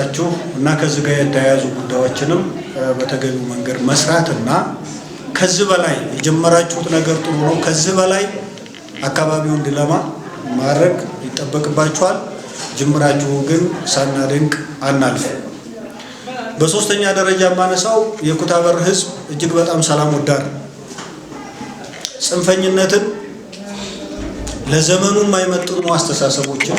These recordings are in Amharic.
መመለሳችሁ እና ከዚህ ጋር የተያያዙ ጉዳዮችንም በተገቢው መንገድ መስራትና ከዚህ በላይ የጀመራችሁት ነገር ጥሩ ነው። ከዚህ በላይ አካባቢው እንዲለማ ማድረግ ይጠበቅባችኋል። ጅምራችሁ ግን ሳናደንቅ አናልፍ። በሶስተኛ ደረጃ የማነሳው የኩታበር ህዝብ እጅግ በጣም ሰላም ወዳድ፣ ጽንፈኝነትን ለዘመኑ የማይመጥኑ አስተሳሰቦችን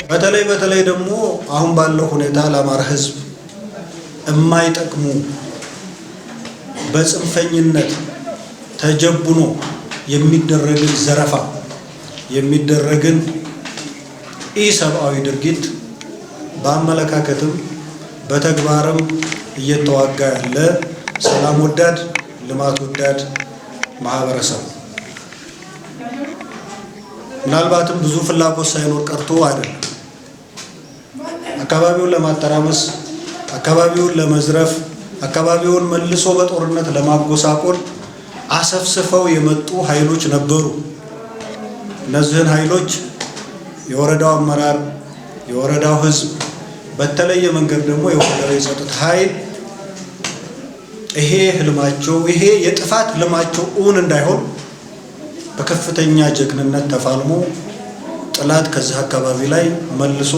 በተለይ ደግሞ አሁን ባለው ሁኔታ ለአማራ ህዝብ የማይጠቅሙ በጽንፈኝነት ተጀቡኖ የሚደረግን ዘረፋ የሚደረግን ኢሰብአዊ ድርጊት በአመለካከትም በተግባርም እየተዋጋ ያለ ሰላም ወዳድ ልማት ወዳድ ማህበረሰብ ምናልባትም ብዙ ፍላጎት ሳይኖር ቀርቶ አይደለም። አካባቢውን ለማተራመስ፣ አካባቢውን ለመዝረፍ፣ አካባቢውን መልሶ በጦርነት ለማጎሳቆል አሰፍስፈው የመጡ ኃይሎች ነበሩ። እነዚህን ኃይሎች የወረዳው አመራር፣ የወረዳው ህዝብ፣ በተለየ መንገድ ደግሞ የወረዳው የጸጥታ ኃይል ይሄ ህልማቸው ይሄ የጥፋት ህልማቸው እውን እንዳይሆን በከፍተኛ ጀግንነት ተፋልሞ ጥላት ከዚህ አካባቢ ላይ መልሶ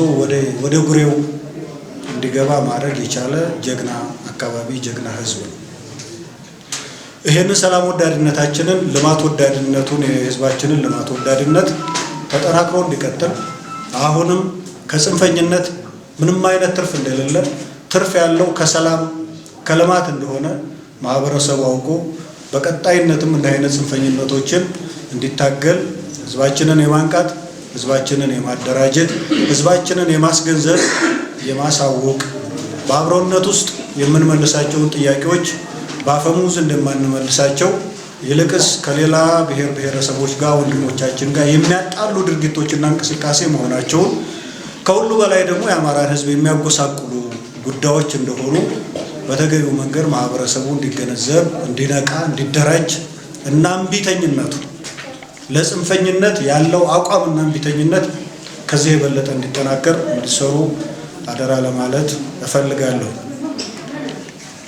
ወደ ጉሬው እንዲገባ ማድረግ የቻለ ጀግና አካባቢ ጀግና ህዝብ ነው። ይሄን ሰላም ወዳድነታችንን ልማት ወዳድነቱን የህዝባችንን ልማት ወዳድነት ተጠናክሮ እንዲቀጥል አሁንም ከጽንፈኝነት ምንም አይነት ትርፍ እንደሌለ ትርፍ ያለው ከሰላም ከልማት እንደሆነ ማህበረሰቡ አውቆ በቀጣይነትም እንደ አይነት ጽንፈኝነቶችን እንዲታገል ህዝባችንን የማንቃት ህዝባችንን የማደራጀት ህዝባችንን የማስገንዘብ የማሳወቅ በአብሮነት ውስጥ የምንመልሳቸውን ጥያቄዎች በአፈሙዝ እንደማንመልሳቸው ይልቅስ ከሌላ ብሔር ብሔረሰቦች ጋር ወንድሞቻችን ጋር የሚያጣሉ ድርጊቶችና እንቅስቃሴ መሆናቸውን ከሁሉ በላይ ደግሞ የአማራን ህዝብ የሚያጎሳቁሉ ጉዳዮች እንደሆኑ በተገቢው መንገድ ማህበረሰቡ እንዲገነዘብ፣ እንዲነቃ፣ እንዲደራጅ እና እምቢተኝነቱ ለጽንፈኝነት ያለው አቋምና እምቢተኝነት ከዚህ የበለጠ እንዲጠናከር እንዲሰሩ አደራ ለማለት እፈልጋለሁ።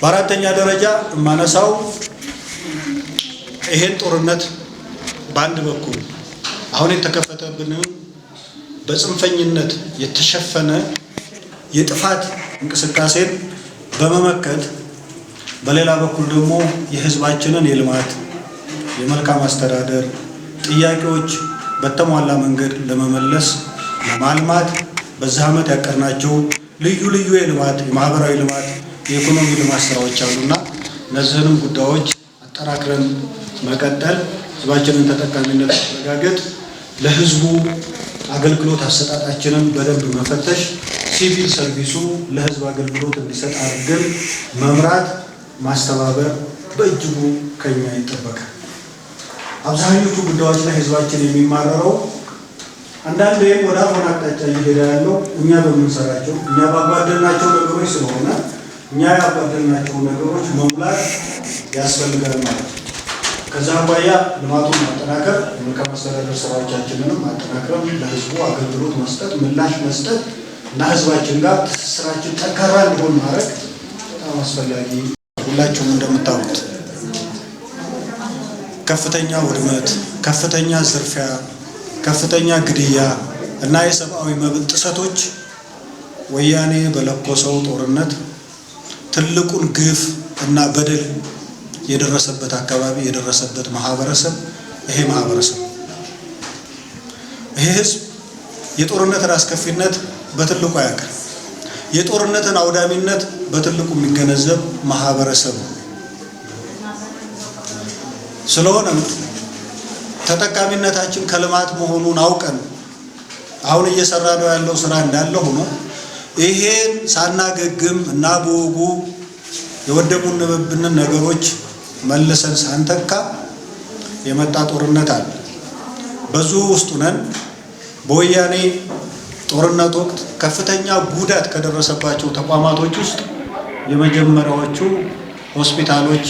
በአራተኛ ደረጃ የማነሳው ይሄን ጦርነት በአንድ በኩል አሁን የተከፈተብንን በጽንፈኝነት የተሸፈነ የጥፋት እንቅስቃሴን በመመከት በሌላ በኩል ደግሞ የህዝባችንን የልማት የመልካም አስተዳደር ጥያቄዎች በተሟላ መንገድ ለመመለስ ለማልማት በዚህ ዓመት ያቀርናቸው ልዩ የልማት የማህበራዊ ልማት የኢኮኖሚ ልማት ስራዎች አሉና እነዚህንም ጉዳዮች አጠናክረን መቀጠል ህዝባችንን ተጠቃሚነት ማረጋገጥ ለህዝቡ አገልግሎት አሰጣጣችንን በደንብ መፈተሽ ሲቪል ሰርቪሱ ለህዝብ አገልግሎት እንዲሰጥ አድርገን መምራት ማስተባበር በእጅጉ ከኛ ይጠበቃል። አብዛኞቹ ጉዳዮች ላይ ህዝባችን የሚማረረው አንዳንዴ ወደ አሁን አቅጣጫ እየሄደ ያለው እኛ በምንሰራቸው እኛ ባጓደልናቸው ነገሮች ስለሆነ እኛ ያጓደልናቸው ነገሮች መሙላት ያስፈልጋል ማለት ነው። ከዛ አኳያ ልማቱን ማጠናከር የመልካም አስተዳደር ስራዎቻችንንም ማጠናከር ለህዝቡ አገልግሎት መስጠት ምላሽ መስጠት እና ህዝባችን ጋር ትስስራችን ጠንካራ እንዲሆን ማድረግ በጣም አስፈላጊ። ሁላችሁም እንደምታውቁት ከፍተኛ ውድመት፣ ከፍተኛ ዝርፊያ፣ ከፍተኛ ግድያ እና የሰብአዊ መብት ጥሰቶች ወያኔ በለኮሰው ጦርነት ትልቁን ግፍ እና በደል የደረሰበት አካባቢ የደረሰበት ማህበረሰብ ይሄ ህዝብ የጦርነትን አስከፊነት በትልቁ ያውቃል። የጦርነትን አውዳሚነት በትልቁ የሚገነዘብ ማህበረሰብ ነው። ስለሆነም ተጠቃሚነታችን ከልማት መሆኑን አውቀን አሁን እየሰራ ነው ያለው ስራ እንዳለ ሆኖ ይሄን ሳናገግም እና በወጉ የወደሙንብንን ነገሮች መልሰን ሳንተካ የመጣ ጦርነት አለ። በዙ ውስጥ ነን። በወያኔ ጦርነት ወቅት ከፍተኛ ጉዳት ከደረሰባቸው ተቋማቶች ውስጥ የመጀመሪያዎቹ ሆስፒታሎች፣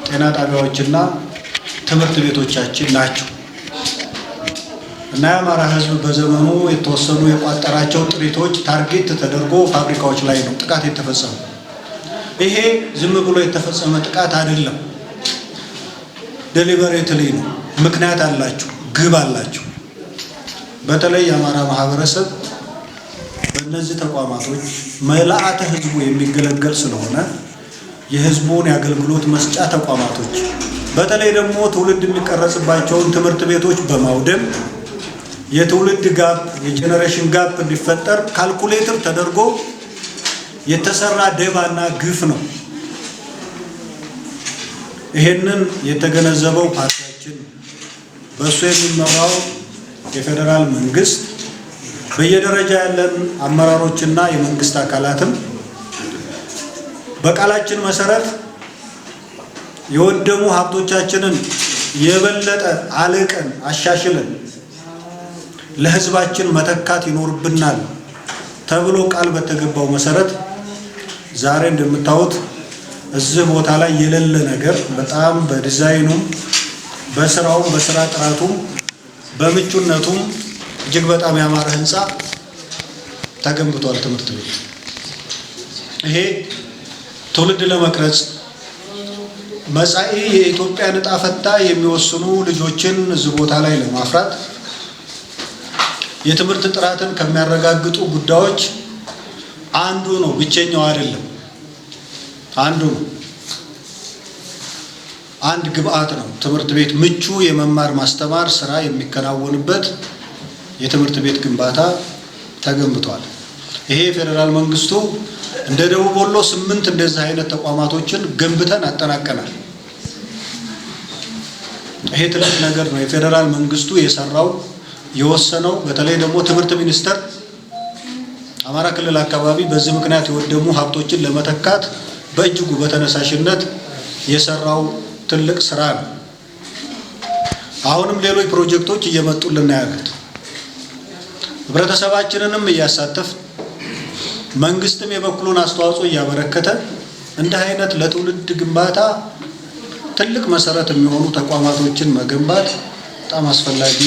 ጤና ጣቢያዎችና ትምህርት ቤቶቻችን ናቸው። እና የአማራ ህዝብ በዘመኑ የተወሰኑ የቋጠራቸው ጥሪቶች ታርጌት ተደርጎ ፋብሪካዎች ላይ ነው ጥቃት የተፈጸመው። ይሄ ዝም ብሎ የተፈጸመ ጥቃት አይደለም። ዴሊበሬትሊ ነው። ምክንያት አላቸው፣ ግብ አላቸው። በተለይ የአማራ ማህበረሰብ በእነዚህ ተቋማቶች መልአተ ህዝቡ የሚገለገል ስለሆነ የህዝቡን የአገልግሎት መስጫ ተቋማቶች በተለይ ደግሞ ትውልድ የሚቀረጽባቸውን ትምህርት ቤቶች በማውደም የትውልድ ጋፕ የጄኔሬሽን ጋፕ እንዲፈጠር ካልኩሌተር ተደርጎ የተሰራ ደባና ግፍ ነው። ይሄንን የተገነዘበው ፓርቲያችን በሱ የሚመራው የፌደራል መንግስት በየደረጃ ያለን አመራሮችና የመንግስት አካላትም በቃላችን መሰረት የወደሙ ሀብቶቻችንን የበለጠ አልቀን አሻሽለን ለህዝባችን መተካት ይኖርብናል ተብሎ ቃል በተገባው መሰረት ዛሬ እንደምታዩት እዚህ ቦታ ላይ የሌለ ነገር በጣም በዲዛይኑም በስራውም በስራ ጥራቱም በምቹነቱም እጅግ በጣም ያማረ ህንጻ ተገንብቷል። ትምህርት ቤት ይሄ ትውልድ ለመቅረጽ መጻኢ የኢትዮጵያ ዕጣ ፈንታ የሚወስኑ ልጆችን እዚህ ቦታ ላይ ለማፍራት የትምህርት ጥራትን ከሚያረጋግጡ ጉዳዮች አንዱ ነው። ብቸኛው አይደለም፣ አንዱ ነው። አንድ ግብአት ነው። ትምህርት ቤት ምቹ የመማር ማስተማር ስራ የሚከናወንበት የትምህርት ቤት ግንባታ ተገንብቷል። ይሄ ፌደራል መንግስቱ እንደ ደቡብ ወሎ 8 እንደዚህ አይነት ተቋማቶችን ገንብተን አጠናቀናል። ይሄ ትልቅ ነገር ነው። የፌደራል መንግስቱ የሰራው የወሰነው በተለይ ደግሞ ትምህርት ሚኒስቴር አማራ ክልል አካባቢ በዚህ ምክንያት የወደሙ ሀብቶችን ለመተካት በእጅጉ በተነሳሽነት የሰራው ትልቅ ስራ ነው። አሁንም ሌሎች ፕሮጀክቶች እየመጡልን ያሉት ህብረተሰባችንንም እያሳተፍ መንግስትም የበኩሉን አስተዋጽኦ እያበረከተ እንደ አይነት ለትውልድ ግንባታ ትልቅ መሰረት የሚሆኑ ተቋማቶችን መገንባት በጣም አስፈላጊ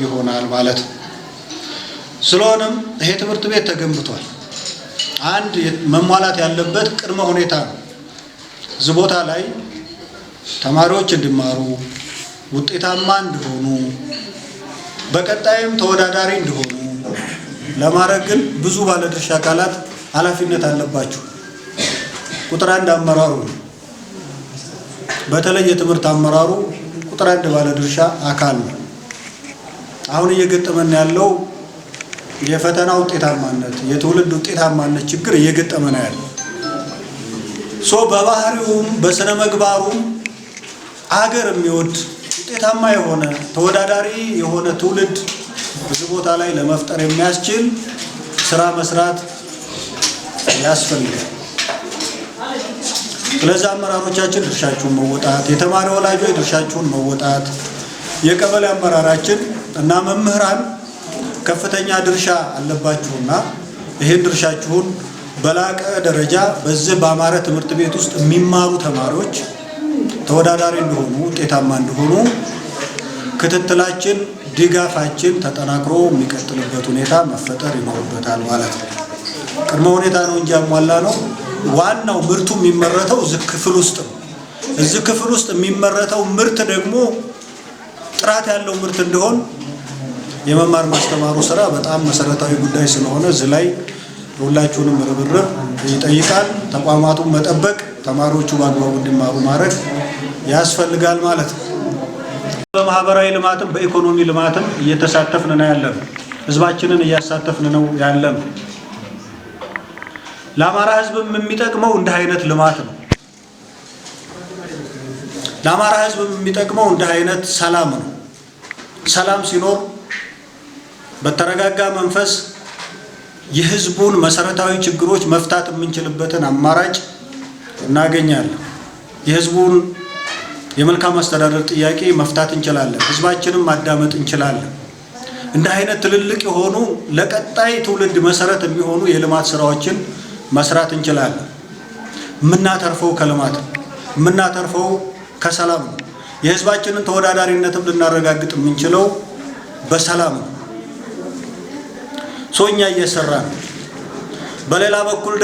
ይሆናል ማለት ነው። ስለሆነም ይሄ ትምህርት ቤት ተገንብቷል። አንድ መሟላት ያለበት ቅድመ ሁኔታ ነው። እዚህ ቦታ ላይ ተማሪዎች እንዲማሩ ውጤታማ እንዲሆኑ በቀጣይም ተወዳዳሪ እንዲሆኑ ለማድረግ ግን ብዙ ባለድርሻ አካላት ኃላፊነት አለባቸው። ቁጥር 1 አመራሩ በተለይ የትምህርት አመራሩ ቁጥር 1 ባለድርሻ አካል ነው። አሁን እየገጠመን ያለው የፈተና ውጤታማነት የትውልድ ውጤታማነት ችግር እየገጠመን ያለው በባህሪውም በስነ ምግባሩም አገር የሚወድ ውጤታማ የሆነ ተወዳዳሪ የሆነ ትውልድ በዚህ ቦታ ላይ ለመፍጠር የሚያስችል ስራ መስራት ያስፈልጋል። ስለዚህ አመራሮቻችን ድርሻቸውን መወጣት፣ የተማሪ ወላጆች ድርሻቸውን መወጣት፣ የቀበሌ አመራራችን እና መምህራን ከፍተኛ ድርሻ አለባችሁና ይሄን ድርሻችሁን በላቀ ደረጃ በዚህ በአማራ ትምህርት ቤት ውስጥ የሚማሩ ተማሪዎች ተወዳዳሪ እንዲሆኑ ውጤታማ እንዲሆኑ ክትትላችን ድጋፋችን ተጠናክሮ የሚቀጥልበት ሁኔታ መፈጠር ይኖርበታል ማለት ነው። ቅድመ ሁኔታ ነው እንጂ ያሟላ ነው። ዋናው ምርቱ የሚመረተው እዚህ ክፍል ውስጥ ነው። እዚህ ክፍል ውስጥ የሚመረተው ምርት ደግሞ ጥራት ያለው ምርት እንዲሆን የመማር ማስተማሩ ስራ በጣም መሰረታዊ ጉዳይ ስለሆነ እዚህ ላይ ሁላችሁንም ርብርብ ይጠይቃል። ተቋማቱን መጠበቅ፣ ተማሪዎቹ በአግባቡ እንዲማሩ ማድረግ ያስፈልጋል ማለት ነው። በማህበራዊ ልማትም በኢኮኖሚ ልማትም እየተሳተፍን ነው ያለነው። ህዝባችንን እያሳተፍን ነው ያለነው። ለአማራ ህዝብም የሚጠቅመው እንደ አይነት ልማት ነው። ለአማራ ህዝብም የሚጠቅመው እንደ አይነት ሰላም ነው። ሰላም ሲኖር በተረጋጋ መንፈስ የህዝቡን መሰረታዊ ችግሮች መፍታት የምንችልበትን አማራጭ እናገኛለን። የህዝቡን የመልካም አስተዳደር ጥያቄ መፍታት እንችላለን። ህዝባችንን ማዳመጥ እንችላለን። እንደ አይነት ትልልቅ የሆኑ ለቀጣይ ትውልድ መሰረት የሚሆኑ የልማት ስራዎችን መስራት እንችላለን። የምናተርፈው ከልማት የምናተርፈው ከሰላም ነው። የህዝባችንን ተወዳዳሪነትም ልናረጋግጥ የምንችለው በሰላም ነው። ሶኛ እየሰራ ነው። በሌላ በኩል